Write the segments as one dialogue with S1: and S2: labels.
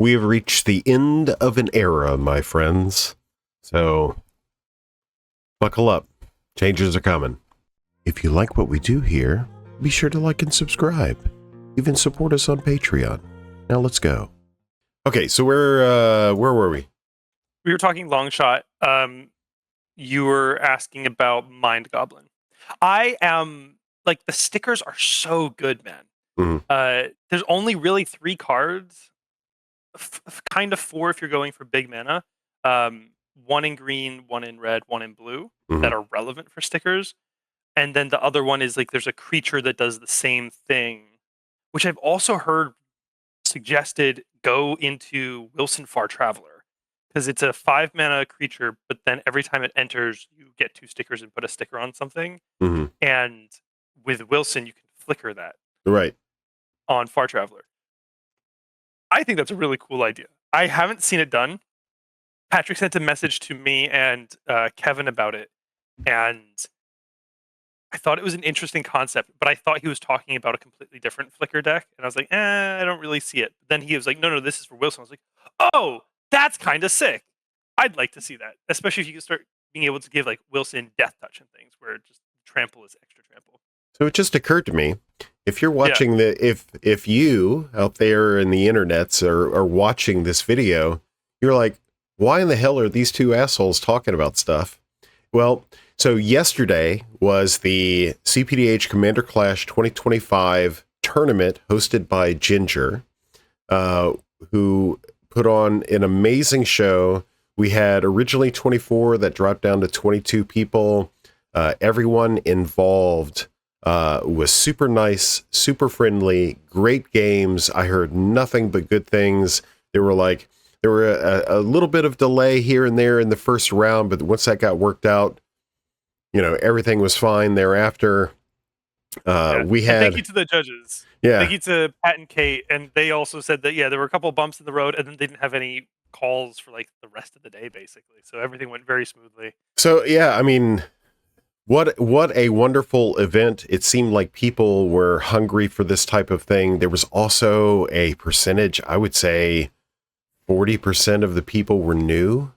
S1: We have reached the end of an era, my friends. So, buckle up. Changes are coming. If you like what we do here, be sure to like and subscribe. Even support us on Patreon. Now let's go. Okay, so where were we?
S2: We were talking long shot. You were asking about Mind Goblin. I am like, the stickers are so good, man.
S1: Mhm.
S2: There's only really 3 cards, kind of 4 if you're going for big mana. 1 in green, 1 in red, 1 in blue that are relevant for stickers. And then the other one is like there's a creature that does the same thing, which I've also heard suggested go into Wilson Far Traveler, because it's a 5 mana creature, but then every time it enters, you get 2 stickers and put a sticker on something. And with Wilson, you can flicker that
S1: Right.
S2: on Far Traveler. I think that's a really cool idea. I haven't seen it done. Patrick sent a message to me and Kevin about it, and I thought it was an interesting concept, but I thought he was talking about a completely different flicker deck, and I was like, I don't really see it. Then he was like, no, this is for Wilson. I was like, oh, that's kind of sick. I'd like to see that, especially if you can start being able to give like Wilson death touch and things, where just trample is extra trample.
S1: So it just occurred to me, if you're watching if you out there in the internets are watching this video, you're like, why in the hell are these two assholes talking about stuff? Well, so yesterday was the cPDH Commander Clash 2025 tournament hosted by Ginger, who put on an amazing show. We had originally 24 that dropped down to 22 people. Everyone involved was super nice, super friendly, great games. I heard nothing but good things. There were a little bit of delay here and there in the first round, but once that got worked out, everything was fine thereafter. We had...
S2: thank you to the judges.
S1: Yeah.
S2: Thank you to Pat and Kate, and they also said that, there were a couple of bumps in the road, and then they didn't have any calls for like the rest of the day, basically. So everything went very smoothly.
S1: So, yeah, I mean... What a wonderful event. It seemed like people were hungry for this type of thing. There was also a percentage, I would say 40% of the people were new,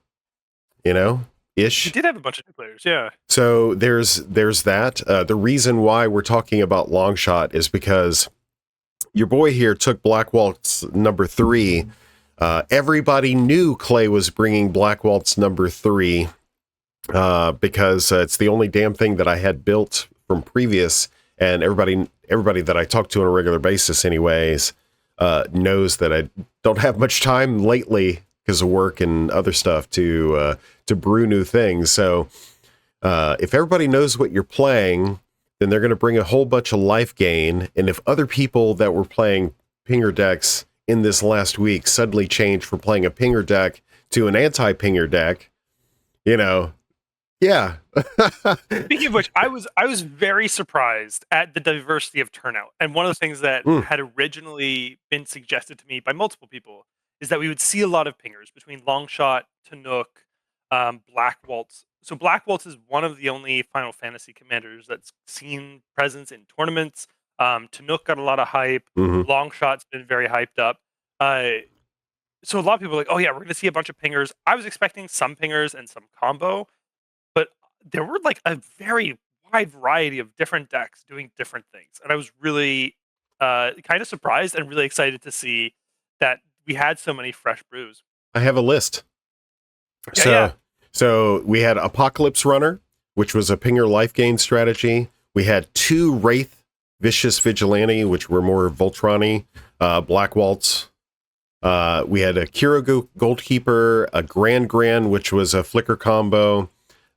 S1: ish.
S2: We did have a bunch of new players, yeah.
S1: So there's that. The reason why we're talking about Longshot is because your boy here took Black Waltz number 3. Everybody knew Clay was bringing Black Waltz number 3. Because it's the only damn thing that I had built from previous, and everybody that I talk to on a regular basis anyways, knows that I don't have much time lately because of work and other stuff to brew new things. So if everybody knows what you're playing, then they're going to bring a whole bunch of life gain. And if other people that were playing pinger decks in this last week suddenly change from playing a pinger deck to an anti-pinger deck, yeah.
S2: Speaking of which, I was very surprised at the diversity of turnout. And one of the things that had originally been suggested to me by multiple people is that we would see a lot of pingers between Longshot, Tanook, Black Waltz. So Black Waltz is one of the only Final Fantasy commanders that's seen presence in tournaments. Tanook got a lot of hype. Longshot's been very hyped up. So a lot of people are like, oh yeah, we're going to see a bunch of pingers. I was expecting some pingers and some combo. There were like a very wide variety of different decks doing different things. And I was really kind of surprised and really excited to see that we had so many fresh brews.
S1: I have a list. So we had Apocalypse Runner, which was a pinger life gain strategy. We had 2 Wraith Vicious Vigilante, which were more Voltron-y, Black Waltz. We had a Kira Goldkeeper, a Grand, which was a flicker combo,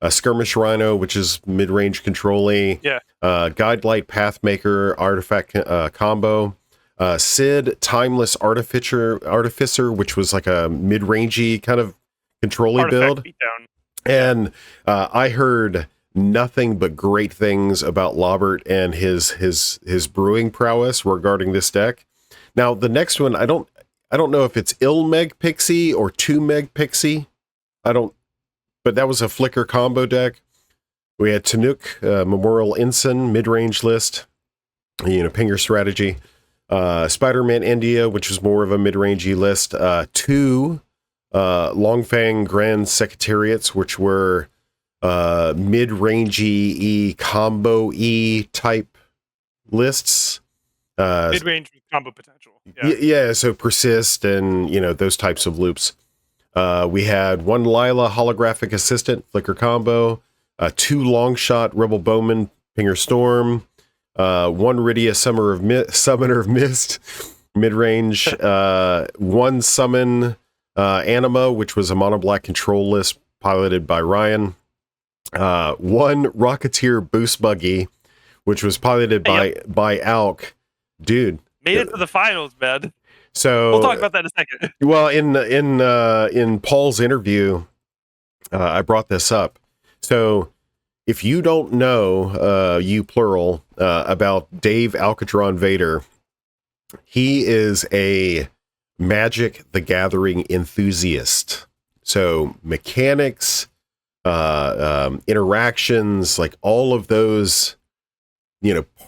S1: a Skirmish Rhino, which is mid-range control-y, Guidelight Pathmaker artifact combo, Sid Timeless Artificer, which was like a mid-rangey kind of control-y build.
S2: Beatdown.
S1: And I heard nothing but great things about Lobert and his brewing prowess regarding this deck. Now, the next one, I don't know if it's Il-Meg Pixie or 2-Meg Pixie. But that was a flicker combo deck. We had Tanook, Memorial Ensign, mid-range list, pinger strategy. Spider-Man India, which was more of a mid-rangey list. 2 Longfang Grand Secretariats, which were mid-rangey combo-y type lists.
S2: Mid-range with combo potential.
S1: Yeah, so persist and, those types of loops. We had 1 Lila holographic assistant, flicker combo, 2 Longshot Rebel Bowman, Pinger Storm, 1 Rydia Summoner of Mist, mid-range, 1 Summon Anima, which was a mono black control list piloted by Ryan, 1 Rocketeer Boost Buggy, which was piloted by Alk. Dude,
S2: made it to the finals, man.
S1: So
S2: we'll talk about that in a second.
S1: Well, in Paul's interview, I brought this up. So if you don't know, you plural, about Dave Alcatron Vader, he is a Magic the Gathering enthusiast. So mechanics, interactions, like all of those,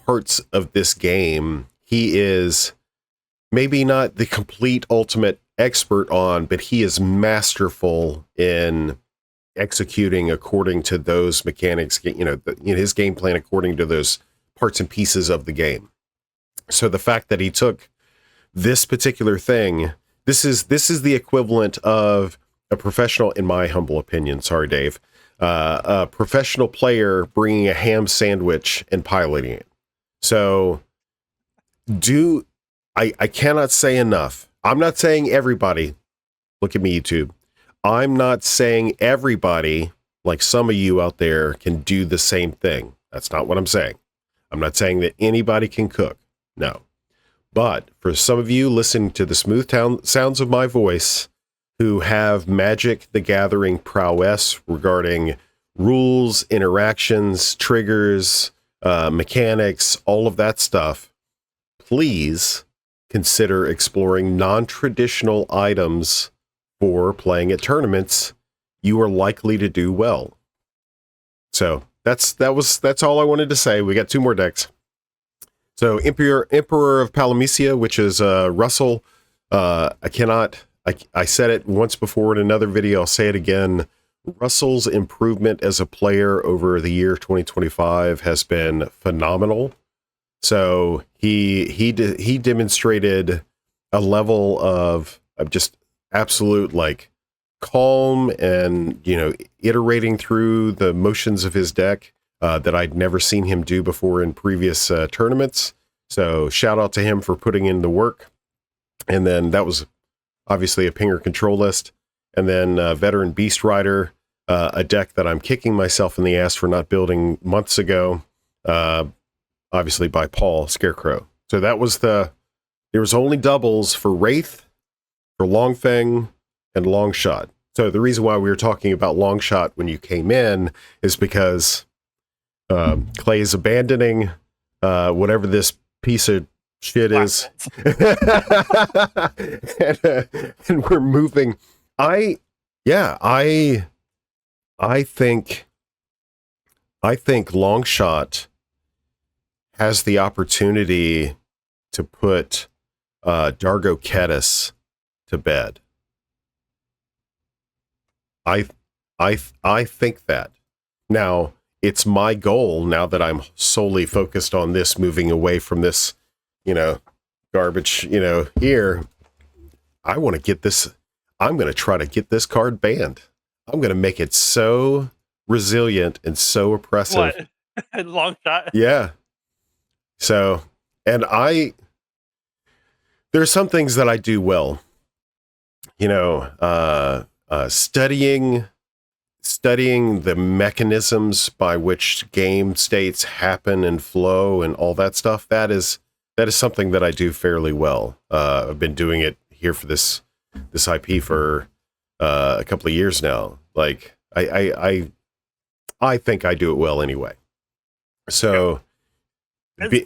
S1: parts of this game, he is maybe not the complete ultimate expert on, but he is masterful in executing according to those mechanics, his game plan according to those parts and pieces of the game. So the fact that he took this particular thing, this is the equivalent of a professional, in my humble opinion, sorry, Dave, a professional player bringing a ham sandwich and piloting it. So I cannot say enough. I'm not saying everybody, look at me, YouTube. I'm not saying everybody, like some of you out there, can do the same thing. That's not what I'm saying. I'm not saying that anybody can cook. No. But for some of you listening to the smooth sounds of my voice who have Magic the Gathering prowess regarding rules, interactions, triggers, mechanics, all of that stuff, please consider exploring non-traditional items for playing at tournaments. You are likely to do well. So that's all I wanted to say. We got 2 more decks. So Emperor of Palamecia, which is Russell. I said it once before in another video. I'll say it again. Russell's improvement as a player over the year 2025 has been phenomenal. So he demonstrated a level of just absolute calm and iterating through the motions of his deck that I'd never seen him do before in previous tournaments. So shout out to him for putting in the work. And then that was obviously a Pinger control list. And then Veteran Beast Rider, a deck that I'm kicking myself in the ass for not building months ago. Obviously by Paul Scarecrow. So that was there was only doubles for Wraith, for Longfang, and Longshot. So the reason why we were talking about Longshot when you came in is because Clay is abandoning whatever this piece of shit is. And we're moving. I think Longshot has the opportunity to put Dargo Kedis to bed. I think that. Now, it's my goal, now that I'm solely focused on this, moving away from this, garbage, here. I want to get this. I'm going to try to get this card banned. I'm going to make it so resilient and so oppressive.
S2: What? Longshot? Yeah.
S1: So, and there's some things that I do well, studying the mechanisms by which game states happen and flow and all that stuff. That is something that I do fairly well. I've been doing it here for this IP for a couple of years now. Like I think I do it well anyway. So.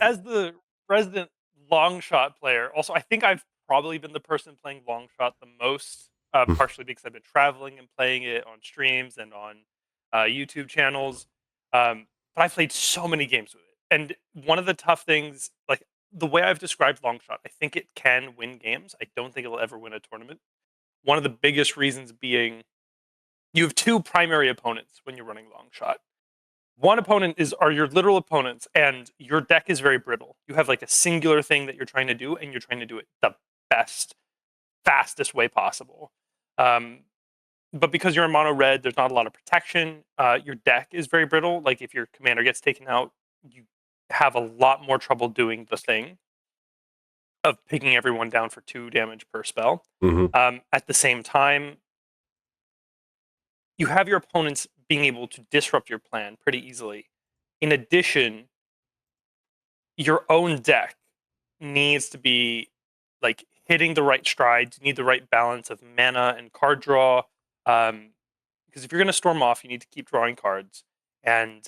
S2: As the resident Longshot player, also I think I've probably been the person playing Longshot the most, partially because I've been traveling and playing it on streams and on YouTube channels. But I've played so many games with it, and one of the tough things, the way I've described Longshot, I think it can win games. I don't think it'll ever win a tournament. One of the biggest reasons being you have two primary opponents when you're running Longshot. One opponent are your literal opponents, and your deck is very brittle. You have like a singular thing that you're trying to do, and you're trying to do it the best, fastest way possible. But because you're in mono red, there's not a lot of protection. Your deck is very brittle. Like if your commander gets taken out, you have a lot more trouble doing the thing of picking everyone down for 2 damage per spell. At the same time, you have your opponents being able to disrupt your plan pretty easily. In addition, your own deck needs to be like hitting the right strides. You need the right balance of mana and card draw. Because if you're going to storm off, you need to keep drawing cards. And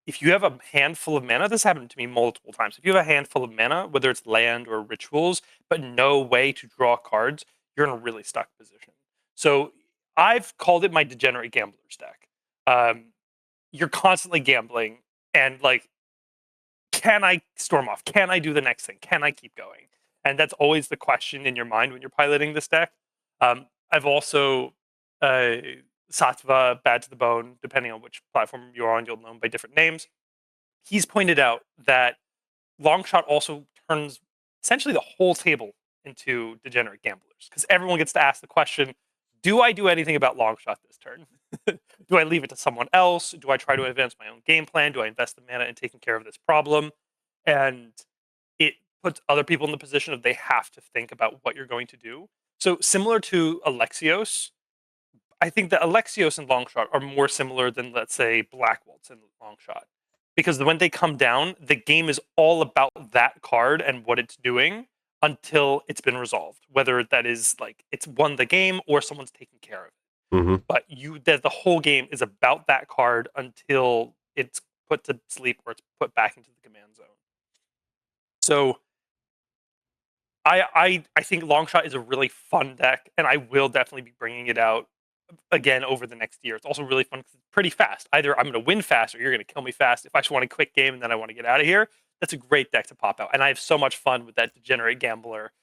S2: if you have a handful of mana, this happened to me multiple times. If you have a handful of mana, whether it's land or rituals, but no way to draw cards, you're in a really stuck position. So I've called it my degenerate gamblers deck. You're constantly gambling and like, can I storm off? Can I do the next thing? Can I keep going? And that's always the question in your mind when you're piloting this deck. I've also Sattva, Bad to the Bone, depending on which platform you're on, you'll know him by different names. He's pointed out that Longshot also turns essentially the whole table into degenerate gamblers, because everyone gets to ask the question, do I do anything about Longshot this turn? Do I leave it to someone else? Do I try to advance my own game plan? Do I invest the mana in taking care of this problem? And it puts other people in the position of they have to think about what you're going to do. So similar to Alexios, I think that Alexios and Longshot are more similar than, let's say, Black Waltz and Longshot. Because when they come down, the game is all about that card and what it's doing until it's been resolved. Whether that is like it's won the game or someone's taken care of it. But the whole game is about that card until it's put to sleep or it's put back into the command zone. So I think Longshot is a really fun deck, and I will definitely be bringing it out again over the next year. It's also really fun because it's pretty fast. Either I'm going to win fast or you're going to kill me fast. If I just want a quick game and then I want to get out of here, that's a great deck to pop out. And I have so much fun with that degenerate gambler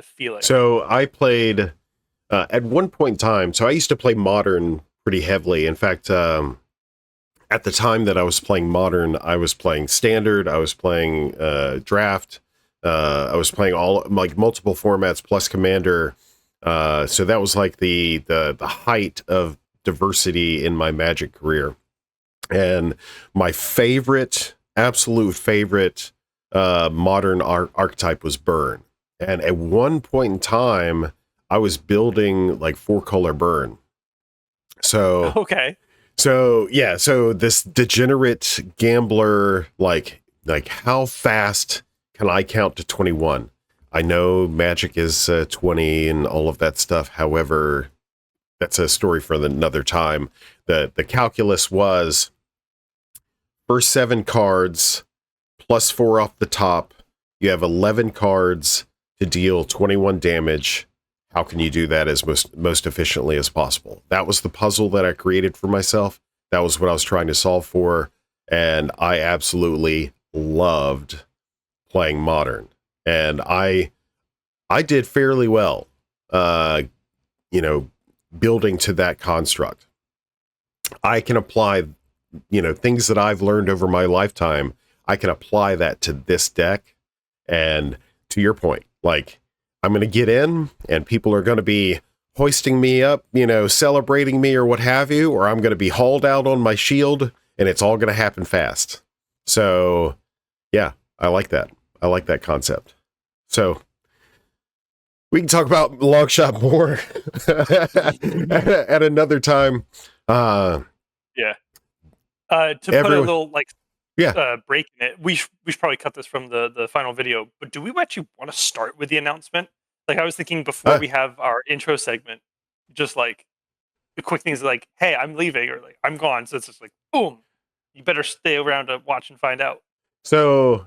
S2: feeling.
S1: So I played at one point in time. So I used to play Modern pretty heavily. In fact, at the time that I was playing Modern, I was playing Standard, I was playing Draft, I was playing all like multiple formats plus Commander. So that was like the height of diversity in my Magic career. And my absolute favorite Modern archetype was Burn. And at one point in time, I was building like 4-color Burn. So
S2: okay.
S1: So yeah, so this degenerate gambler, like how fast can I count to 21? I know Magic is 20 and all of that stuff. However, that's a story for another time. The calculus was first 7 cards plus 4 off the top. You have 11 cards to deal 21 damage. How can you do that as most efficiently as possible? That was the puzzle that I created for myself. That was what I was trying to solve for. And I absolutely loved playing Modern. And I did fairly well, building to that construct. I can apply, things that I've learned over my lifetime. I can apply that to this deck. And to your point, like, I'm going to get in and people are going to be hoisting me up, celebrating me or what have you, or I'm going to be hauled out on my shield and it's all going to happen fast. So yeah, I like that. I like that concept. So we can talk about Longshot more at another time.
S2: Yeah. To put a little break in it, we should probably cut this from the final video. But do we actually want to start with the announcement? Like I was thinking before we have our intro segment, just like the quick things like, "Hey, I'm leaving," or like, "I'm gone." So it's just like, boom, you better stay around to watch and find out.
S1: So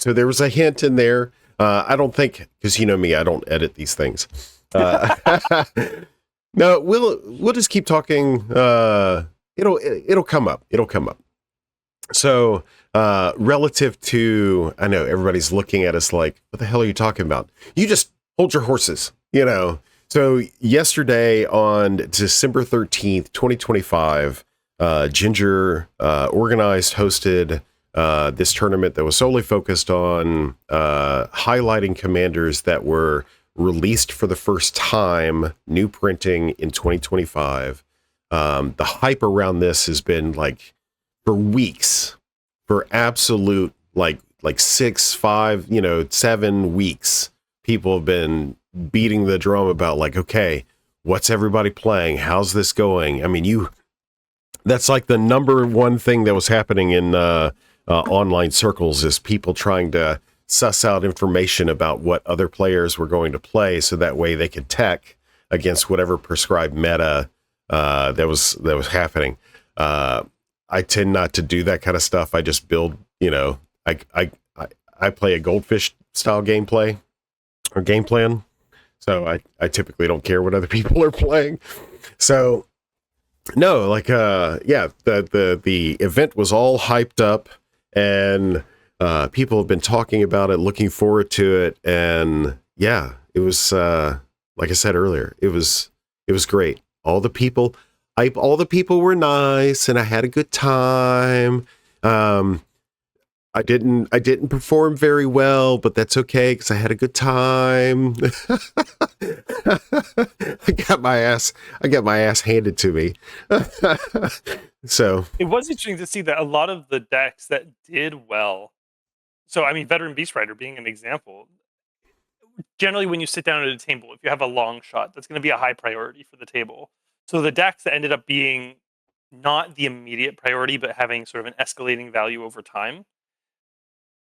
S1: there was a hint in there. I don't think, because you know me, I don't edit these things. No, we'll just keep talking. It'll come up. It'll come up. So relative to, I know everybody's looking at us like, what the hell are you talking about? You just hold your horses, you know? So yesterday on December 13th, 2025, Ginger organized, hosted this tournament that was solely focused on highlighting commanders that were released for the first time, new printing in 2025. The hype around this has been like for weeks, for absolute like 6, 5, 7 weeks. People have been beating the drum about like, okay, what's everybody playing? How's this going? I mean, that's like the number one thing that was happening in online circles is people trying to suss out information about what other players were going to play, so that way they could tech against whatever prescribed meta that was happening. I tend not to do that kind of stuff. I just build, I play a goldfish style gameplay or game plan. So I typically don't care what other people are playing. So no, like yeah, the event was all hyped up, and people have been talking about it, looking forward to it, and yeah, it was like I said earlier, it was great. All the people were nice, and I had a good time. I didn't perform very well, but that's okay because I had a good time. I got my ass handed to me. So
S2: it was interesting to see that a lot of the decks that did well. So I mean, Veteran Beast Rider being an example. Generally, when you sit down at a table, if you have a long shot, that's going to be a high priority for the table. So the decks that ended up being not the immediate priority, but having sort of an escalating value over time,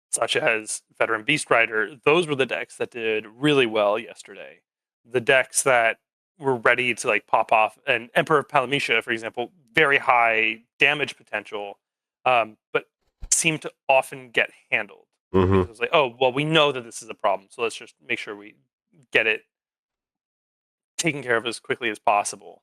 S2: such as Veteran Beast Rider, those were the decks that did really well yesterday. The decks that were ready to like pop off, and Emperor of Palamecia, for example, very high damage potential, but seem to often get handled.
S1: mm-hmm.
S2: Because it's like, oh, well, we know that this is a problem, so let's just make sure we get it taken care of as quickly as possible.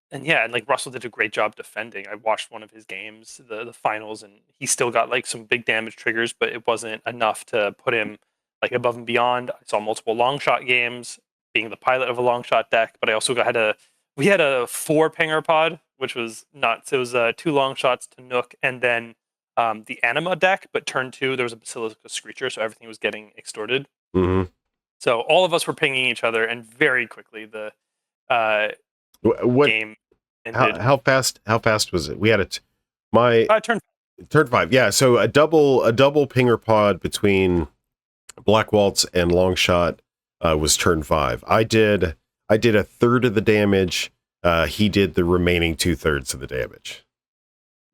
S2: And yeah, and like Russell did a great job defending. I watched one of his games, the finals, and he still got like some big damage triggers, but it wasn't enough to put him like above and beyond. I saw multiple long shot games, being the pilot of a long shot deck, but I also we had a 4 pinger pod, which was nuts. It was 2 long shots to Nook, and then the Anima deck, but turn 2 there was a Basilica Screecher, so everything was getting extorted.
S1: Mm-hmm.
S2: So all of us were pinging each other, and very quickly the
S1: what
S2: game ended.
S1: How fast was it? We had my turn 5. Yeah, so a double pinger pod between Black Waltz and Long Shot was turn 5. I did a third of the damage. He did the remaining 2/3 of the damage.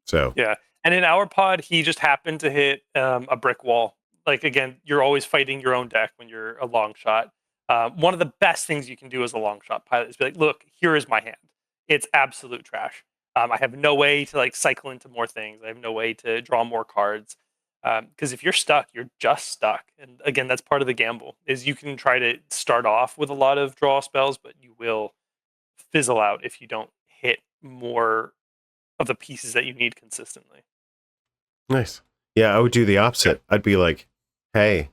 S1: So
S2: yeah, and in our pod, he just happened to hit a brick wall. Like again, you're always fighting your own deck when you're a long shot. One of the best things you can do as a long shot pilot is be like, look, here is my hand. It's absolute trash. I have no way to like cycle into more things. I have no way to draw more cards. Because if you're stuck, you're just stuck. And again, that's part of the gamble. Is you can try to start off with a lot of draw spells, but you will fizzle out if you don't hit more of the pieces that you need consistently.
S1: Nice. Yeah, I would do the opposite. I'd be like, hey,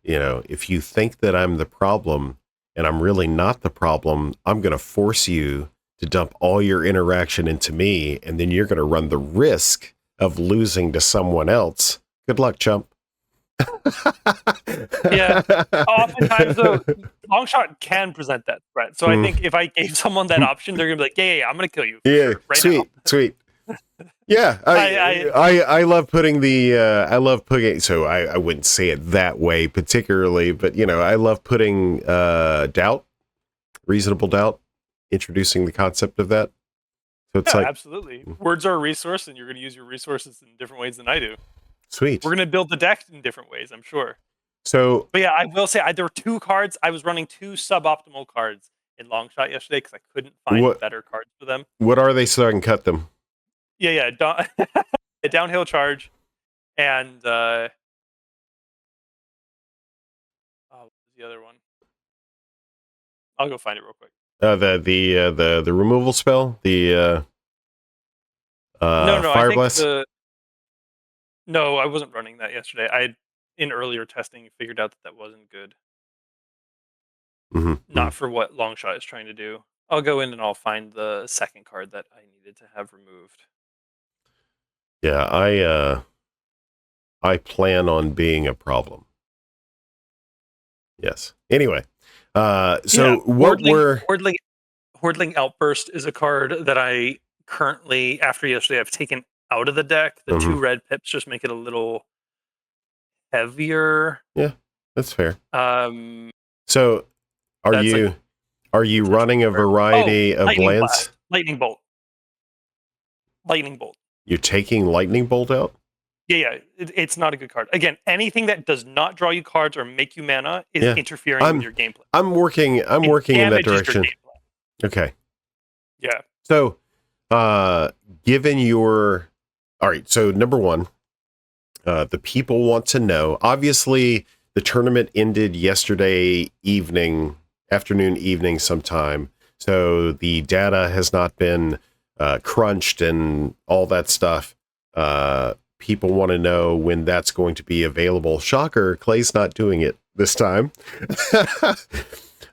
S1: if you think that I'm the problem and I'm really not the problem, I'm going to force you to dump all your interaction into me, and then you're going to run the risk of losing to someone else. Good luck, chump.
S2: Yeah. Oftentimes, though, long shot can present that threat. So I think if I gave someone that option, they're going to be like, yeah, I'm going to kill you.
S1: Yeah,
S2: sure, right
S1: sweet,
S2: now.
S1: Sweet. Yeah, I love putting so I wouldn't say it that way particularly, but I love putting reasonable doubt, introducing the concept of that. So it's like
S2: absolutely, words are a resource, and you're going to use your resources in different ways than I do.
S1: Sweet.
S2: We're going to build the deck in different ways, I'm sure.
S1: So,
S2: but yeah, I will say there were 2 cards. I was running 2 suboptimal cards in long shot yesterday because I couldn't find better cards for them.
S1: What are they so I can cut them?
S2: Yeah, a downhill charge, and what was the other one? I'll go find it real quick.
S1: The removal spell. The
S2: No, I
S1: Fire
S2: think
S1: Blast?
S2: no, I wasn't running that yesterday. In earlier testing, figured out that that wasn't good.
S1: Mm-hmm.
S2: Not for what Longshot is trying to do. I'll go in and I'll find the second card that I needed to have removed.
S1: Yeah, I plan on being a problem. Yes. Anyway, so what were...
S2: Hordling Outburst is a card that I currently, after yesterday, I've taken out of the deck. The 2 red pips just make it a little heavier.
S1: Yeah, that's fair.
S2: Um,
S1: So are you running a variety of lands?
S2: Lightning Bolt.
S1: You're taking Lightning Bolt out?
S2: Yeah. It's not a good card. Again, anything that does not draw you cards or make you mana is interfering with your gameplay.
S1: I'm working in that direction. Okay.
S2: Yeah.
S1: So, given your... All right, so number one, the people want to know, obviously the tournament ended yesterday afternoon, evening sometime. So the data has not been crunched and all that stuff. People want to know when that's going to be available. Shocker, Clay's not doing it this time.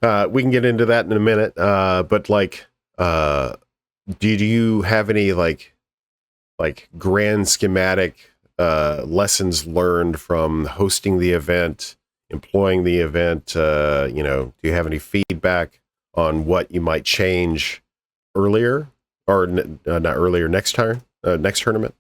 S1: We can get into that in a minute. But like, did you have any like grand schematic lessons learned from hosting the event, employing the event? Do you have any feedback on what you might change earlier or not earlier, next tournament?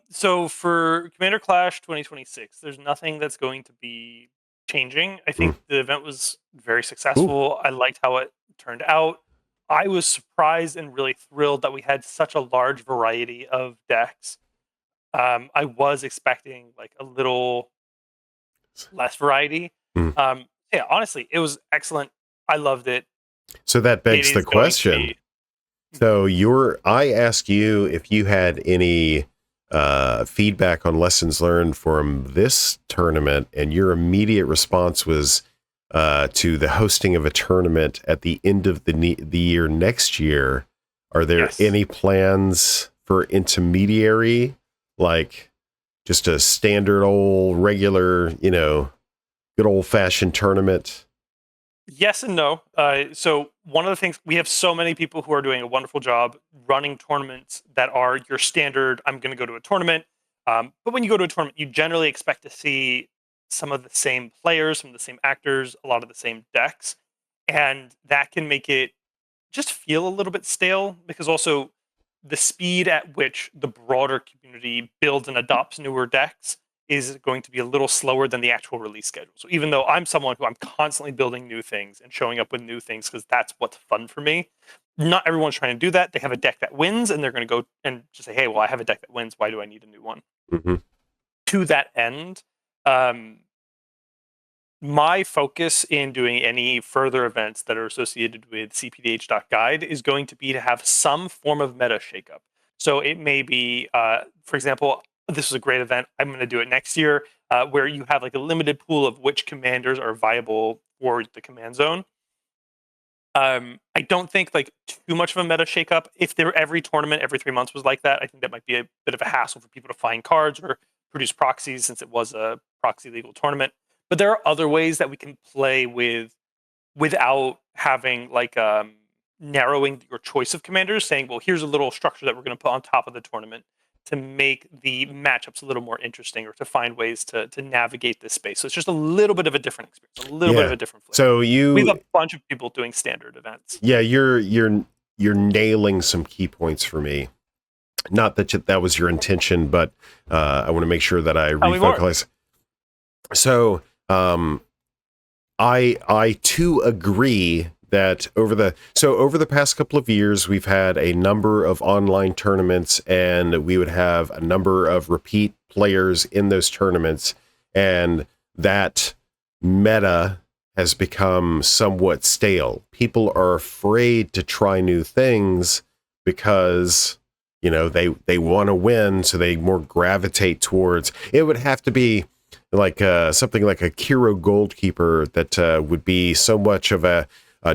S2: So for Commander Clash 2026, there's nothing that's going to be changing. I think the event was very successful. I liked how it turned out. I was surprised and really thrilled that we had such a large variety of decks. I was expecting like a little less variety. Yeah, honestly, it was excellent. I loved it.
S1: So that begs the question. So I asked you if you had any feedback on lessons learned from this tournament, and your immediate response was to the hosting of a tournament at the end of the year next year. Are there any plans for intermediary, like just a standard old regular, good old fashioned tournament?
S2: Yes and no. So one of the things, we have so many people who are doing a wonderful job running tournaments that are your standard, I'm going to go to a tournament. But when you go to a tournament, you generally expect to see some of the same players, some of the same actors, a lot of the same decks. And that can make it just feel a little bit stale, because also the speed at which the broader community builds and adopts newer decks is going to be a little slower than the actual release schedule. So even though I'm someone who I'm constantly building new things and showing up with new things because that's what's fun for me, not everyone's trying to do that. They have a deck that wins and they're going to go and just say, hey, well, I have a deck that wins. Why do I need a new one? To that end, my focus in doing any further events that are associated with cPDH.guide is going to be to have some form of meta shakeup. So it may be, for example, this was a great event. I'm going to do it next year, where you have like a limited pool of which commanders are viable for the command zone. I don't think like too much of a meta shakeup. If every tournament every 3 months was like that, I think that might be a bit of a hassle for people to find cards or produce proxies, since it was a proxy legal tournament. But there are other ways that we can play without having like narrowing your choice of commanders, saying, well, here's a little structure that we're going to put on top of the tournament to make the matchups a little more interesting, or to find ways to navigate this space. So it's just a little bit of a different experience, a little bit of a different flavor.
S1: So
S2: we have a bunch of people doing standard events.
S1: Yeah, you're nailing some key points for me. Not that was your intention, but I want to make sure that I refocus. So I too agree that over the past couple of years, we've had a number of online tournaments, and we would have a number of repeat players in those tournaments, and that meta has become somewhat stale. People are afraid to try new things because, they want to win, so they more gravitate towards... It would have to be like something like a Kiro Goldkeeper that would be so much of a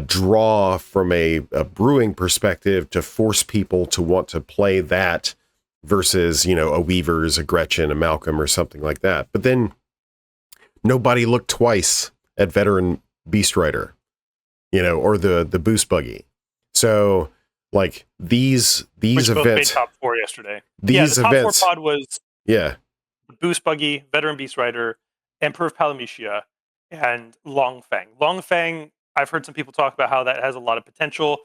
S1: draw from a brewing perspective to force people to want to play that versus, a Weavers, a Gretchen, a Malcolm, or something like that. But then nobody looked twice at Veteran Beast Rider, or the Boost Buggy. So like these
S2: Which both made
S1: events,
S2: top 4 yesterday.
S1: these
S2: the top
S1: events,
S2: 4 pod was
S1: yeah,
S2: Boost Buggy, Veteran Beast Rider, Emperor of Palamecia, and Long Fang. Long Fang, I've heard some people talk about how that has a lot of potential.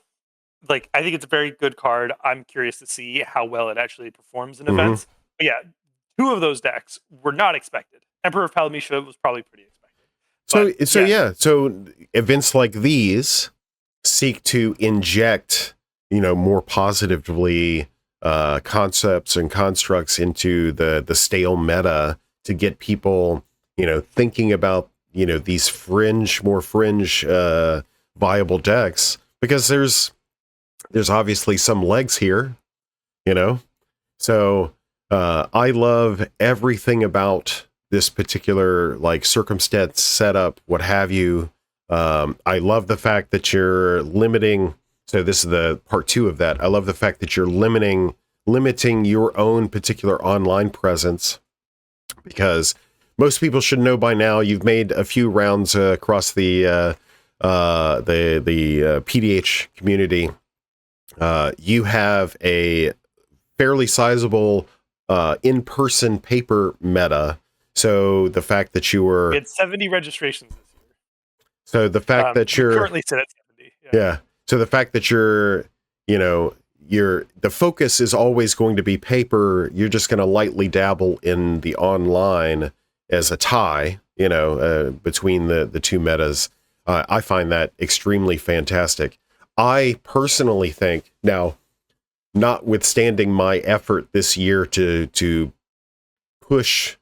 S2: Like, I think it's a very good card. I'm curious to see how well it actually performs in events. But yeah, 2 of those decks were not expected. Emperor of Palamecia was probably pretty expected.
S1: So events like these seek to inject, more positively concepts and constructs into the stale meta to get people, thinking about, these more fringe viable decks, because there's obviously some legs here, So I love everything about this particular like circumstance, setup, what have you. I love the fact that you're limiting. So this is the part 2 of that. I love the fact that you're limiting your own particular online presence, because most people should know by now. You've made a few rounds across the PDH community. You have a fairly sizable in-person paper meta. So the fact that you were...
S2: We had 70 registrations this year.
S1: So the fact that you're...
S2: currently sit at 70.
S1: Yeah. So the fact that you're, the focus is always going to be paper. You're just going to lightly dabble in the online as a tie, between the 2 metas. I find that extremely fantastic. I personally think, now, notwithstanding my effort this year to push,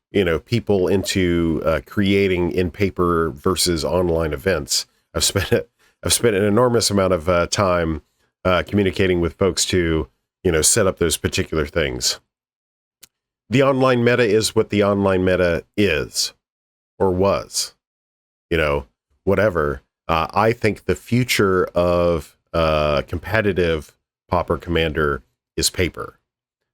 S1: people into creating in paper versus online events, I've spent an enormous amount of time communicating with folks to, set up those particular things. The online meta is what the online meta is, or was, whatever. I think the future of competitive Pauper Commander is paper.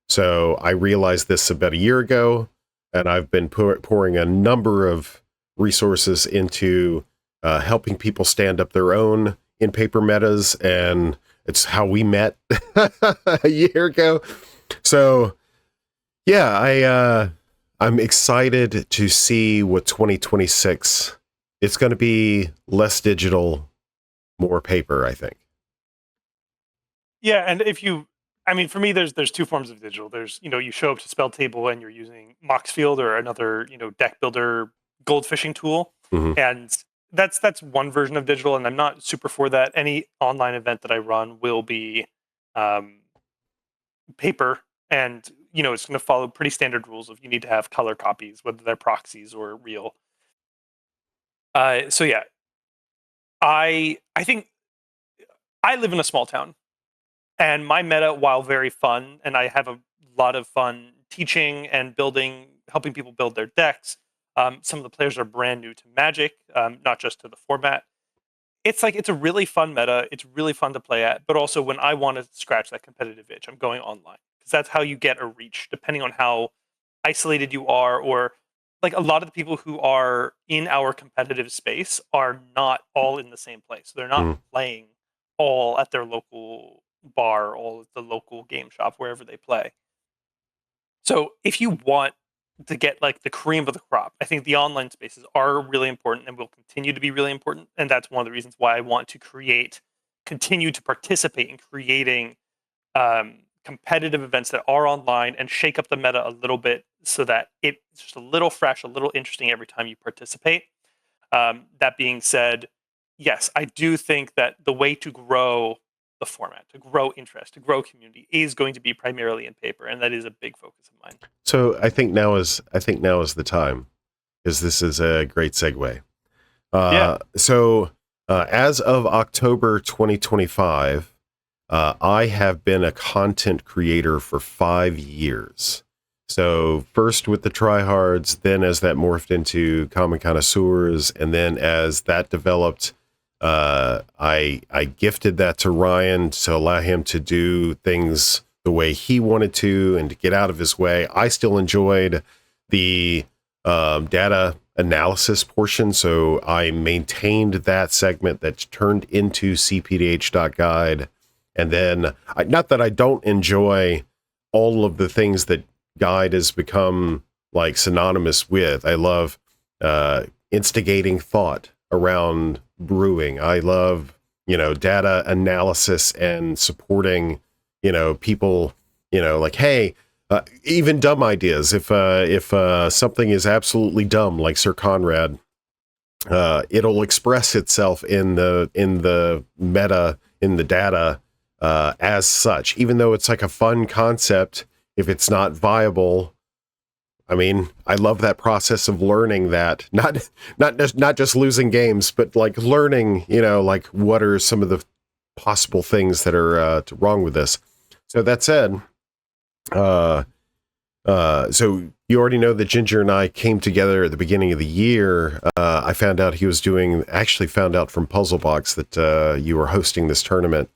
S1: So I realized this about a year ago, and I've been pouring a number of resources into helping people stand up their own in paper metas, and it's how we met a year ago. So yeah, I'm excited to see what 2026. It's going to be less digital, more paper, I think.
S2: Yeah, and for me, there's 2 forms of digital. There's, you show up to Spell Table and you're using Moxfield or another, deck builder gold fishing tool. And that's one version of digital, and I'm not super for that. Any online event that I run will be paper, and it's going to follow pretty standard rules of you need to have color copies, whether they're proxies or real. So yeah, I think I live in a small town, and my meta, while very fun, and I have a lot of fun teaching and helping people build their decks. Some of the players are brand new to Magic, not just to the format. It's a really fun meta. It's really fun to play at, but also when I want to scratch that competitive itch, I'm going online, because that's how you get a reach, depending on how isolated you are, or like a lot of the people who are in our competitive space are not all in the same place. They're not playing all at their local bar, all at the local game shop, wherever they play. So if you want to get like the cream of the crop, I think the online spaces are really important and will continue to be really important. And that's one of the reasons why I want to continue to participate in creating competitive events that are online and shake up the meta a little bit, so that it's just a little fresh, a little interesting every time you participate. That being said, yes, I do think that the way to grow the format, to grow interest, to grow community, is going to be primarily in paper, and that is a big focus of mine.
S1: So I think now is the time, because this is a great segue. So as of October 2025, I have been a content creator for 5 years. So first with the tryhards, then as that morphed into Common Connoisseurs, and then as that developed, I gifted that to Ryan to allow him to do things the way he wanted to and to get out of his way. I still enjoyed the data analysis portion, so I maintained that segment that turned into cPDH.guide. And then, not that I don't enjoy all of the things that guide has become like synonymous with. I love instigating thought around brewing. I love, data analysis and supporting, people, like, hey, even dumb ideas. If something is absolutely dumb, like Sir Conrad, it'll express itself in the meta, in the data, as such, even though it's like a fun concept. If it's not viable, I mean, I love that process of learning that, not just losing games, but like learning, like what are some of the possible things that are wrong with this. So that said, so you already know that Ginger and I came together at the beginning of the year. I found out actually found out from Puzzlebox that you were hosting this tournament.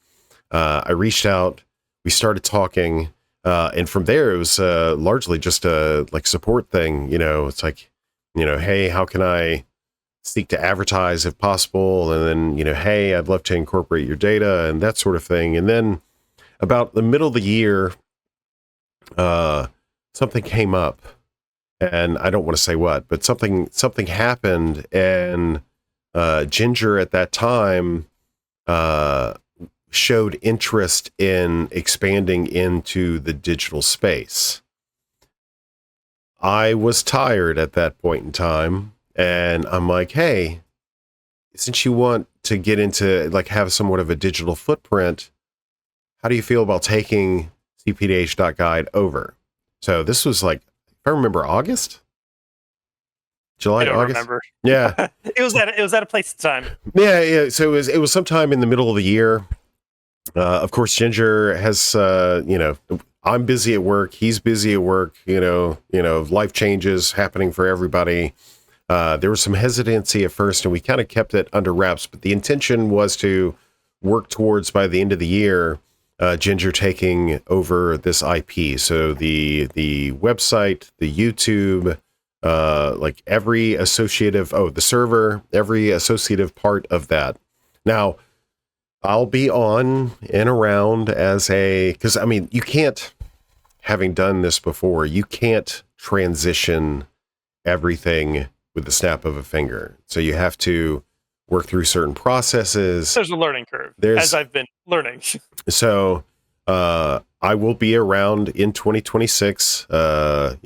S1: I reached out, we started talking, and from there it was largely just a like support thing. It's like, hey, how can I seek to advertise if possible? And then, hey, I'd love to incorporate your data and that sort of thing. And then about the middle of the year, something came up, and I don't want to say what, but something happened, and Ginger at that time showed interest in expanding into the digital space. I was tired at that point in time, and I'm like, hey, since you want to get into like have somewhat of a digital footprint, how do you feel about taking cPDH.guide over? So this was like, if I remember, July,
S2: I don't
S1: August.
S2: Remember.
S1: Yeah,
S2: it was at a place in time.
S1: Yeah. So it was sometime in the middle of the year. Of course, Ginger has, I'm busy at work. He's busy at work. Life changes happening for everybody. There was some hesitancy at first, and we kind of kept it under wraps. But the intention was to work towards, by the end of the year, Ginger taking over this IP. So the website, the YouTube, like every associative, the server, every associative part of that. Now, I'll be on and around because I mean, you can't, having done this before, you can't transition everything with the snap of a finger. So you have to work through certain processes.
S2: There's a learning curve, as I've been learning.
S1: So I will be around in 2026. I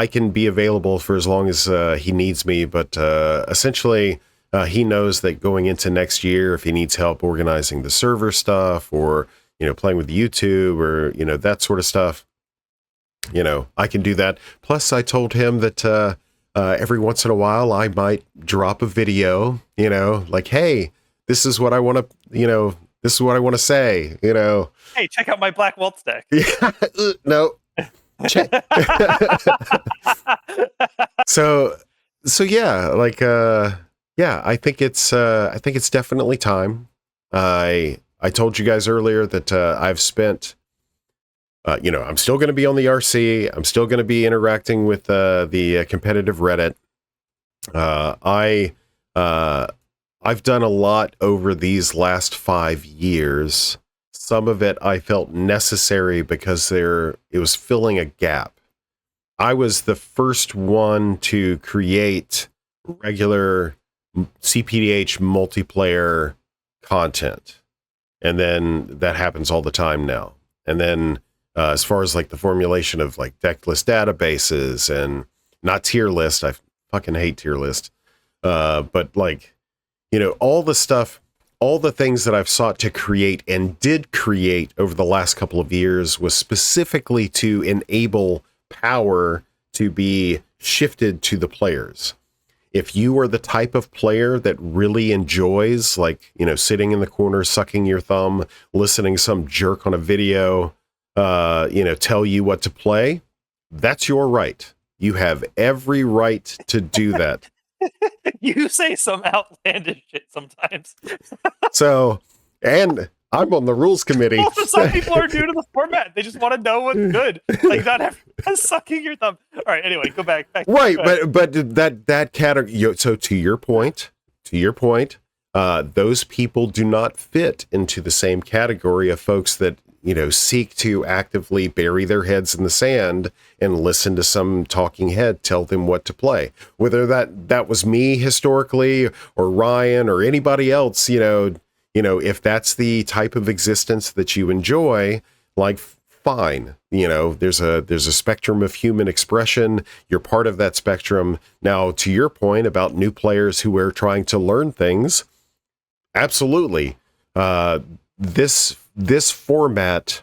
S1: can be available for as long as he needs me, but essentially he knows that going into next year, if he needs help organizing the server stuff or, playing with YouTube or, that sort of stuff, I can do that. Plus, I told him that every once in a while I might drop a video, like, hey, this is what I want to, this is what I want to say,
S2: Hey, check out my black welt stack.
S1: Yeah, no. So yeah, like, I think it's definitely time. I told you guys earlier that I've spent, I'm still going to be on the RC. I'm still going to be interacting with the competitive Reddit. I've done a lot over these last 5 years. Some of it I felt necessary because it was filling a gap. I was the first one to create regular cPDH multiplayer content. And then that happens all the time now. And then as far as like the formulation of like deck list databases and not tier list, I fucking hate tier list. But like, all the stuff, all the things that I've sought to create and did create over the last couple of years was specifically to enable power to be shifted to the players. If you are the type of player that really enjoys, like, sitting in the corner, sucking your thumb, listening to some jerk on a video, tell you what to play, that's your right. You have every right to do that.
S2: You say some outlandish shit sometimes.
S1: So, and I'm on the rules committee.
S2: Also, some people are new to the format. They just want to know what's good. Like, not everyone's sucking your thumb. All right, anyway, go back.
S1: Right, but that category. So to your point, those people do not fit into the same category of folks that, seek to actively bury their heads in the sand and listen to some talking head tell them what to play. Whether that was me historically or Ryan or anybody else, if that's the type of existence that you enjoy, like, fine. There's a spectrum of human expression. You're part of that spectrum. Now, to your point about new players who are trying to learn things, absolutely. This format,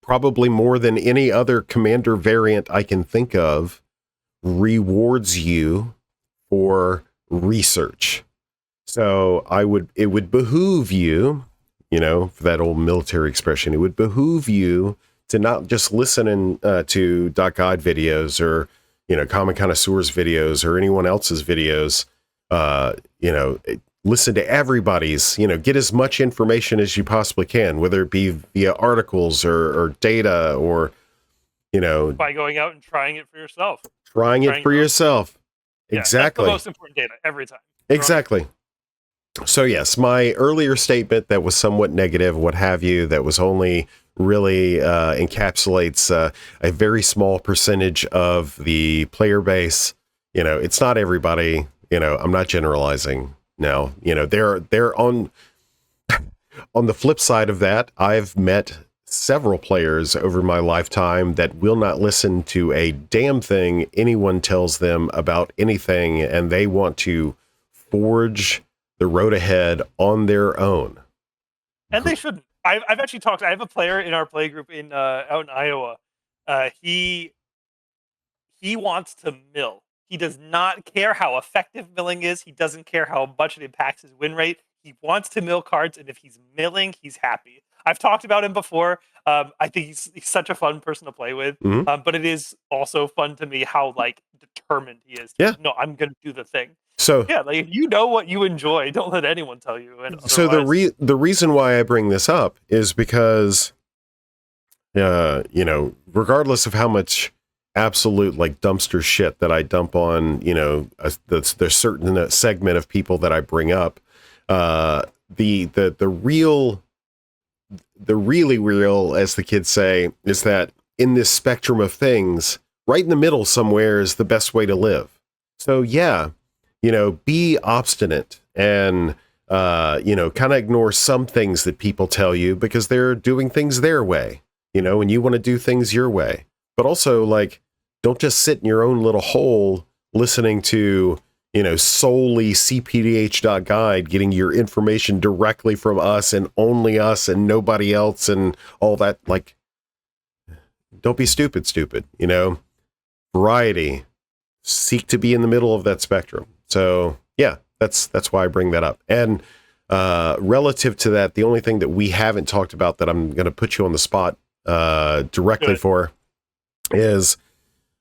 S1: probably more than any other Commander variant I can think of, rewards you for research. So it would behoove you, for that old military expression, it would behoove you to not just listen to .guide videos or, Common Connoisseurs videos or anyone else's videos. Listen to everybody's, get as much information as you possibly can, whether it be via articles or data or,
S2: by going out and trying it for yourself.
S1: Trying it for yourself.
S2: Yeah,
S1: exactly.
S2: That's the most important data every time.
S1: Exactly. So yes, my earlier statement that was somewhat negative, what have you, that was only really encapsulates a very small percentage of the player base. It's not everybody. I'm not generalizing. Now, they're on the flip side of that. I've met several players over my lifetime that will not listen to a damn thing anyone tells them about anything, and they want to forge the road ahead on their own.
S2: And they shouldn't. I've actually talked. I have a player in our play group out in Iowa. He wants to mill. He does not care how effective milling is. He doesn't care how much it impacts his win rate. He wants to mill cards, and if he's milling, he's happy. I've talked about him before. I think he's such a fun person to play with.
S1: Mm-hmm.
S2: But it is also fun to me how determined he is.
S1: Yeah.
S2: No, I'm going to do the thing.
S1: So
S2: yeah, if you know what you enjoy, don't let anyone tell you.
S1: So the reason why I bring this up is because, regardless of how much absolute dumpster shit that I dump on, there's certain segment of people that I bring up, the really real, as the kids say, is that in this spectrum of things, right in the middle somewhere is the best way to live. So yeah, be obstinate and, kind of ignore some things that people tell you because they're doing things their way, and you want to do things your way. But also, don't just sit in your own little hole listening to, solely cPDH.guide, getting your information directly from us and only us and nobody else and all that. Don't be stupid, variety, seek to be in the middle of that spectrum. So yeah, that's why I bring that up. And relative to that, the only thing that we haven't talked about that I'm going to put you on the spot directly for is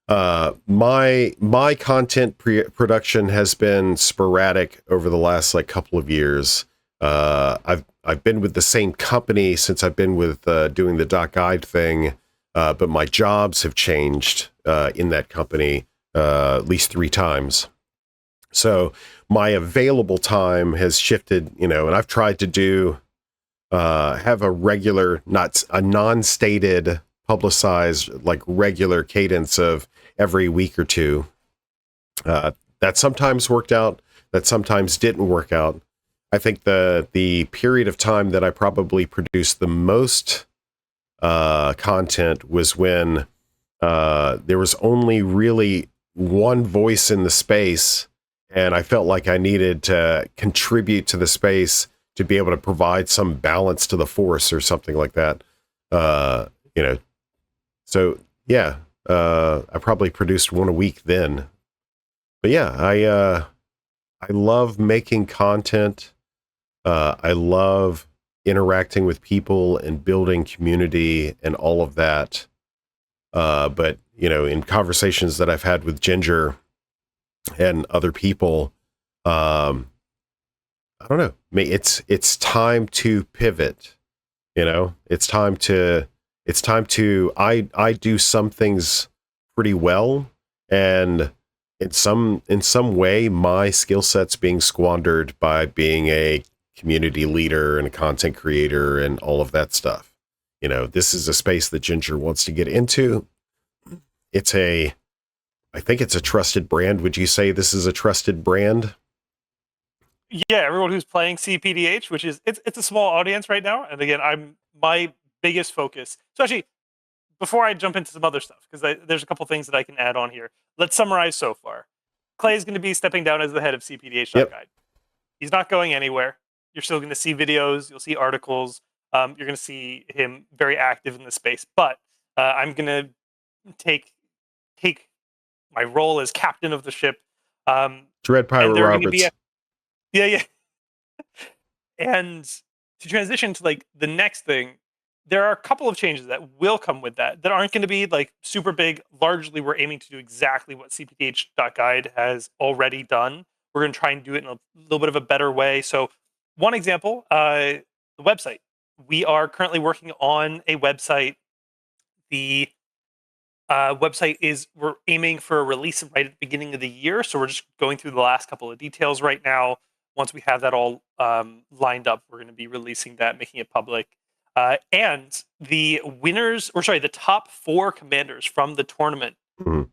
S1: my content production has been sporadic over the last couple of years. I've been with the same company since I've been with doing the .guide thing, but my jobs have changed in that company at least 3 times. So my available time has shifted, and I've tried to have a regular, not a non-stated, publicized, regular cadence of every week or two. That sometimes worked out, that sometimes didn't work out. I think the period of time that I probably produced the most content was when there was only really one voice in the space, and I felt like I needed to contribute to the space to be able to provide some balance to the force or something like that. So yeah, I probably produced one a week then. But yeah, I love making content. I love interacting with people and building community and all of that. But in conversations that I've had with Ginger, and other people. I don't know. It's time to pivot. It's time to I do some things pretty well, and in some way my skill set's being squandered by being a community leader and a content creator and all of that stuff. This is a space that Ginger wants to get into. I think it's a trusted brand. Would you say this is a trusted brand?
S2: Yeah, everyone who's playing cPDH, which is it's a small audience right now, and again, my biggest focus. So actually, before I jump into some other stuff, because there's a couple things that I can add on here. Let's summarize so far. Clay is going to be stepping down as the head of cPDH.guide.
S1: Yep.
S2: He's not going anywhere. You're still going to see videos. You'll see articles. You're going to see him very active in the space. But I'm going to take my role as captain of the ship.
S1: Dread Pirate Roberts.
S2: Yeah. And to transition to like the next thing, there are a couple of changes that will come with that aren't going to be like super big. Largely, we're aiming to do exactly what cPDH.guide has already done. We're going to try and do it in a little bit of a better way. So one example, the website. We are currently working on a website. The website we're aiming for a release right at the beginning of the year. So we're just going through the last couple of details right now. Once we have that all lined up, we're going to be releasing that, making it public. And the top 4 commanders from the tournament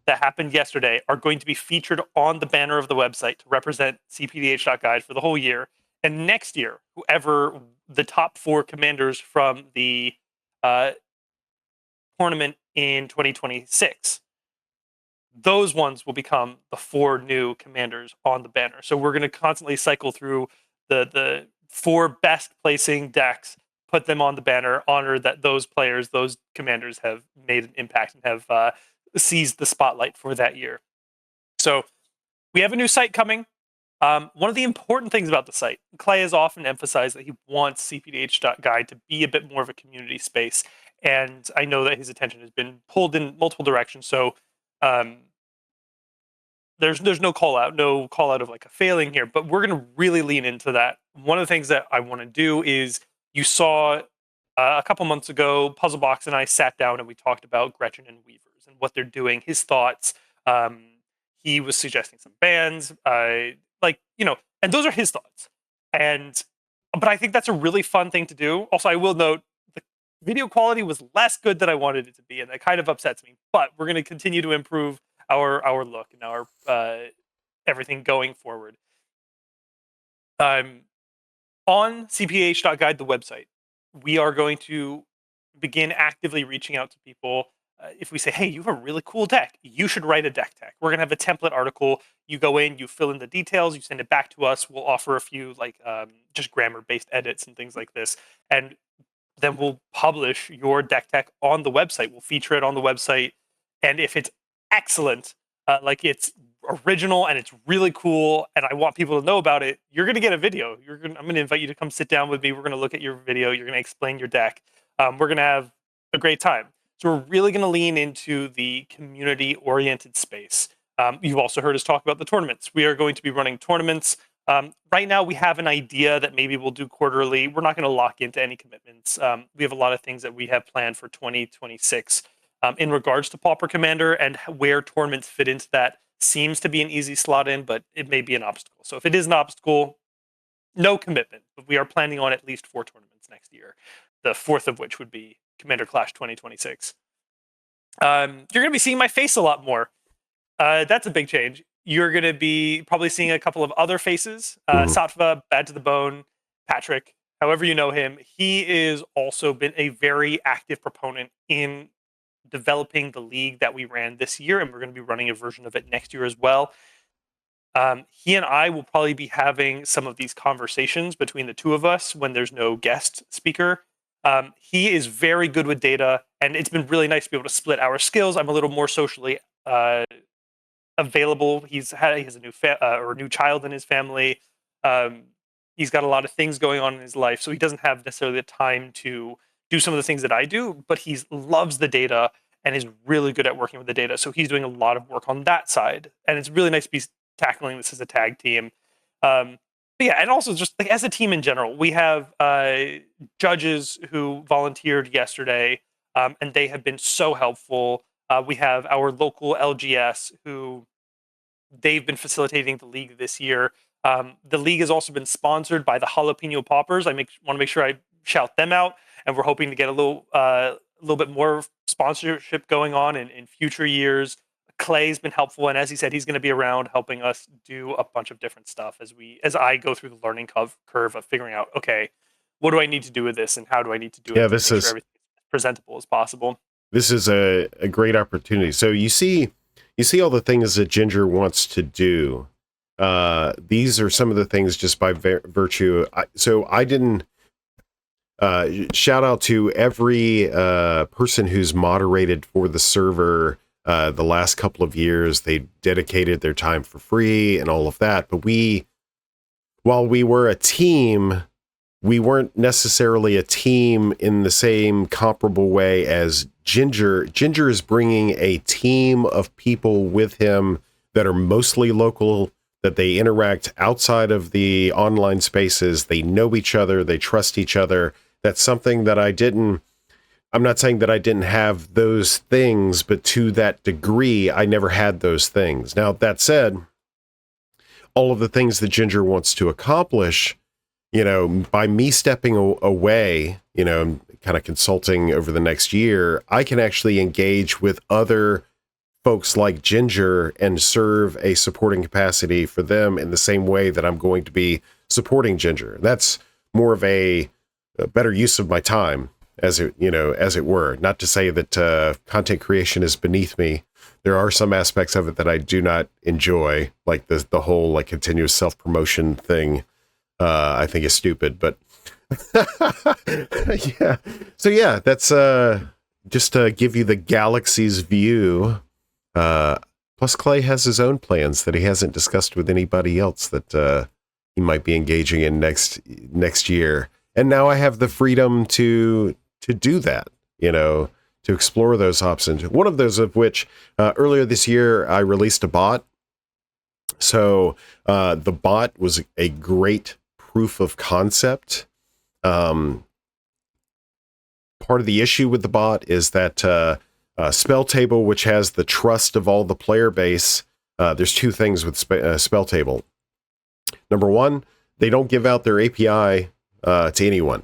S2: that happened yesterday are going to be featured on the banner of the website to represent cPDH.guide for the whole year. And next year, whoever the top 4 commanders from the tournament in 2026, those ones will become the 4 new commanders on the banner. So we're going to constantly cycle through the 4 best placing decks, put them on the banner, honor that those players, those commanders have made an impact and have seized the spotlight for that year. So we have a new site coming. One of the important things about the site, Clay has often emphasized that he wants cPDH.guide to be a bit more of a community space. And I know that his attention has been pulled in multiple directions. So there's no call out of like a failing here, but we're going to really lean into that. One of the things that I want to do is, you saw a couple months ago, Puzzlebox and I sat down and we talked about Gretchen and Weavers and what they're doing, his thoughts. He was suggesting some bands, and those are his thoughts. But I think that's a really fun thing to do. Also, I will note the video quality was less good than I wanted it to be, and that kind of upsets me. But we're going to continue to improve our look and our everything going forward. On cPDH.guide, the website, we are going to begin actively reaching out to people. If we say, hey, you have a really cool deck, you should write a deck tech. We're going to have a template article. You go in, you fill in the details, you send it back to us. We'll offer a few just grammar-based edits and things like this. And then we'll publish your deck tech on the website. We'll feature it on the website. And if it's excellent, it's original and it's really cool, and I want people to know about it, you're going to get a video. I'm going to invite you to come sit down with me. We're going to look at your video. You're going to explain your deck. We're going to have a great time. So we're really going to lean into the community-oriented space. You've also heard us talk about the tournaments. We are going to be running tournaments. Right now, we have an idea that maybe we'll do quarterly. We're not going to lock into any commitments. We have a lot of things that we have planned for 2026 in regards to Pauper Commander, and where tournaments fit into that seems to be an easy slot in, but it may be an obstacle. So if it is an obstacle, no commitment. But we are planning on at least 4 tournaments next year, the 4th of which would be Commander Clash 2026. You're going to be seeing my face a lot more. That's a big change. You're going to be probably seeing a couple of other faces. Satva, Bad to the Bone, Patrick, however you know him. He is also been a very active proponent in developing the league that we ran this year, and we're going to be running a version of it next year as well. He and I will probably be having some of these conversations between the two of us when there's no guest speaker. He is very good with data, and it's been really nice to be able to split our skills. I'm a little more socially available. He has a new child in his family. He's got a lot of things going on in his life, so he doesn't have necessarily the time to do some of the things that I do, but he loves the data and is really good at working with the data. So he's doing a lot of work on that side. And it's really nice to be tackling this as a tag team. But yeah, and also just like as a team in general, we have judges who volunteered yesterday, and they have been so helpful. We have our local LGS who they've been facilitating the league this year. The league has also been sponsored by the Jalapeno Poppers. Want to make sure I shout them out, and we're hoping to get a little bit more sponsorship going on in future years. Clay's been helpful, and as he said, he's going to be around helping us do a bunch of different stuff as I go through the learning curve of figuring out, okay, what do I need to do with this, and how do I need to do it to make sure everything is presentable as possible.
S1: This is a great opportunity. So you see all the things that Ginger wants to do. These are some of the things just by virtue. I didn't. Shout out to every person who's moderated for the server. The last couple of years, they dedicated their time for free and all of that. But while we were a team, we weren't necessarily a team in the same comparable way as Ginger. Ginger is bringing a team of people with him that are mostly local, that they interact outside of the online spaces. They know each other. They trust each other. That's something that I'm not saying that I didn't have those things, but to that degree, I never had those things. Now, that said, all of the things that Ginger wants to accomplish, by me stepping away, kind of consulting over the next year, I can actually engage with other folks like Ginger and serve a supporting capacity for them in the same way that I'm going to be supporting Ginger. That's more of a better use of my time, as it were. Not to say that content creation is beneath me. There are some aspects of it that I do not enjoy, like the whole like continuous self-promotion thing. I think is stupid, but yeah. So yeah, that's just to give you the galaxy's view. Plus, Clay has his own plans that he hasn't discussed with anybody else that he might be engaging in next year. And now I have the freedom to do that, to explore those options. One of those of which earlier this year, I released a bot. So the bot was a great proof of concept. Part of the issue with the bot is that Spell Table, which has the trust of all the player base, there's two things with Spell Table. Number one, they don't give out their API to anyone.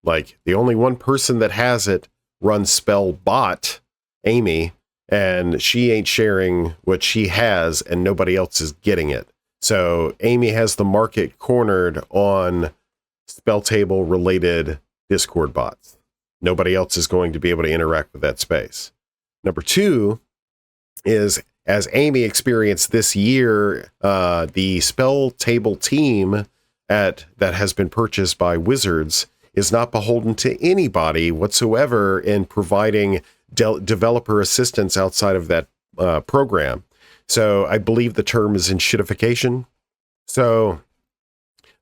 S1: Like, the only one person that has it runs Spellbot, Amy, and she ain't sharing what she has, and nobody else is getting it. So Amy has the market cornered on Spell Table related Discord bots. Nobody else is going to be able to interact with that space. Number two is, as Amy experienced this year, the Spell Table team that has been purchased by Wizards is not beholden to anybody whatsoever in providing developer assistance outside of that program. So I believe the term is enshittification. So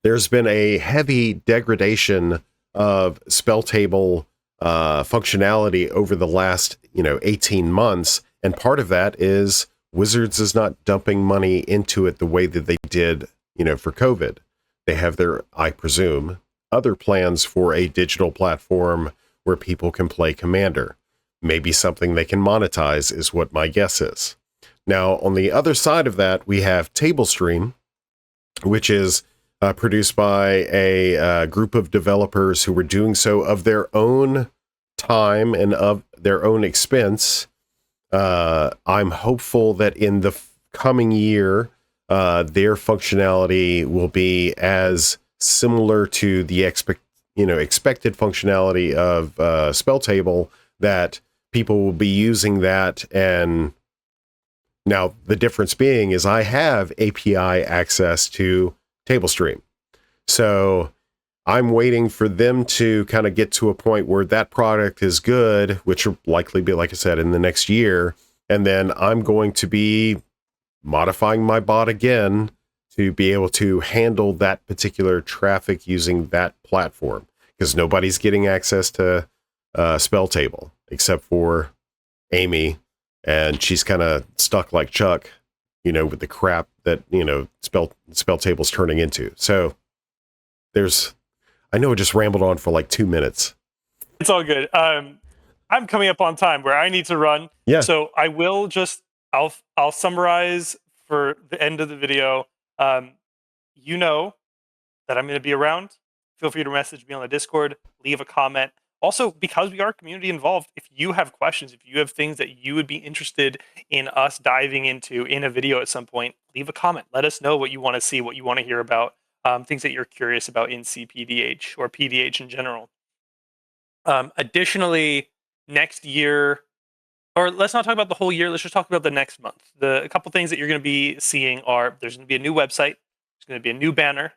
S1: there's been a heavy degradation of Spell Table functionality over the last 18 months. And part of that is Wizards is not dumping money into it the way that they did, for COVID. They have their, I presume, other plans for a digital platform where people can play Commander. Maybe something they can monetize is what my guess is. Now, on the other side of that, we have TableStream, which is produced by a group of developers who were doing so of their own time and of their own expense. I'm hopeful that in the coming year, their functionality will be as similar to the expected functionality of Spell Table, that people will be using that. And now the difference being is I have API access to TableStream. So I'm waiting for them to kind of get to a point where that product is good, which will likely be, like I said, in the next year. And then I'm going to be modifying my bot again to be able to handle that particular traffic using that platform, because nobody's getting access to Spell Table except for Amy, and she's kind of stuck like Chuck, with the crap that, spell table's turning into. So I know I just rambled on for like 2 minutes.
S2: It's all good. I'm coming up on time where I need to run.
S1: Yeah.
S2: So I will I'll summarize for the end of the video. You know that I'm going to be around. Feel free to message me on the Discord, leave a comment. Also, because we are community involved, if you have questions, if you have things that you would be interested in us diving into in a video at some point, leave a comment. Let us know what you want to see, what you want to hear about, things that you're curious about in cPDH or PDH in general. Additionally, next year, or let's not talk about the whole year, let's just talk about the next month. A couple things that you're going to be seeing are there's going to be a new website, there's going to be a new banner.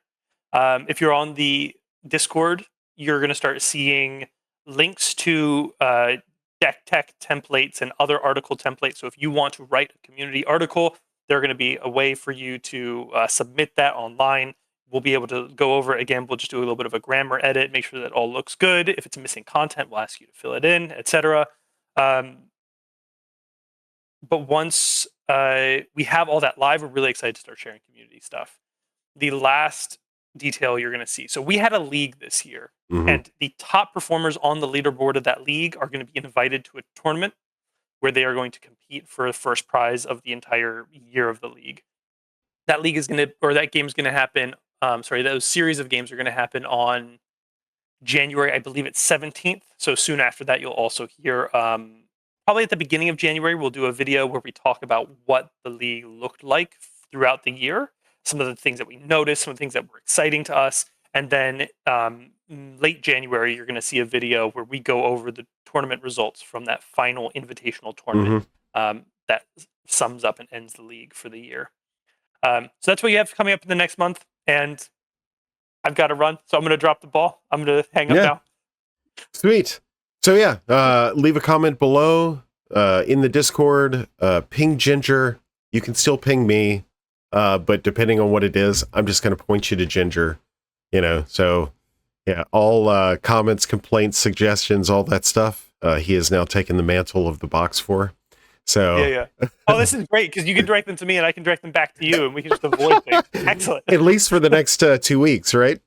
S2: If you're on the Discord, you're going to start seeing links to deck tech templates and other article templates. So if you want to write a community article, there's going to be a way for you to submit that online. We'll be able to go over it again. We'll just do a little bit of a grammar edit, make sure that it all looks good. If it's missing content, we'll ask you to fill it in, etc. But once we have all that live, we're really excited to start sharing community stuff. The last detail you're going to see. So we had a league this year, and the top performers on the leaderboard of that league are going to be invited to a tournament where they are going to compete for the first prize of the entire year of the league. That league is going to, or that game is going to happen. Those series of games are going to happen on January, I believe it's 17th. So soon after that, you'll also hear, probably at the beginning of January, we'll do a video where we talk about what the league looked like throughout the year, some of the things that we noticed, some of the things that were exciting to us. And then late January, you're going to see a video where we go over the tournament results from that final invitational tournament that sums up and ends the league for the year. So that's what you have coming up in the next month. And I've got to run, so I'm going to drop the ball. I'm going to hang up now.
S1: Sweet. So leave a comment below in the Discord. Ping Ginger. You can still ping me, but depending on what it is, I'm just going to point you to Ginger. So all comments, complaints, suggestions, all that stuff. He has now taken the mantle of the box for. So
S2: yeah. Oh, this is great because you can direct them to me and I can direct them back to you, and we can just avoid things. Excellent.
S1: At least for the next 2 weeks, right?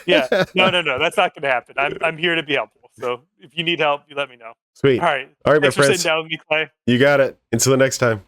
S2: Yeah. No. That's not going to happen. I'm here to be helpful. So if you need help, you let me know.
S1: Sweet.
S2: All right.
S1: All right,
S2: Thanks
S1: my
S2: for
S1: friends.
S2: sitting down with me, Clay.
S1: You got it. Until the next time.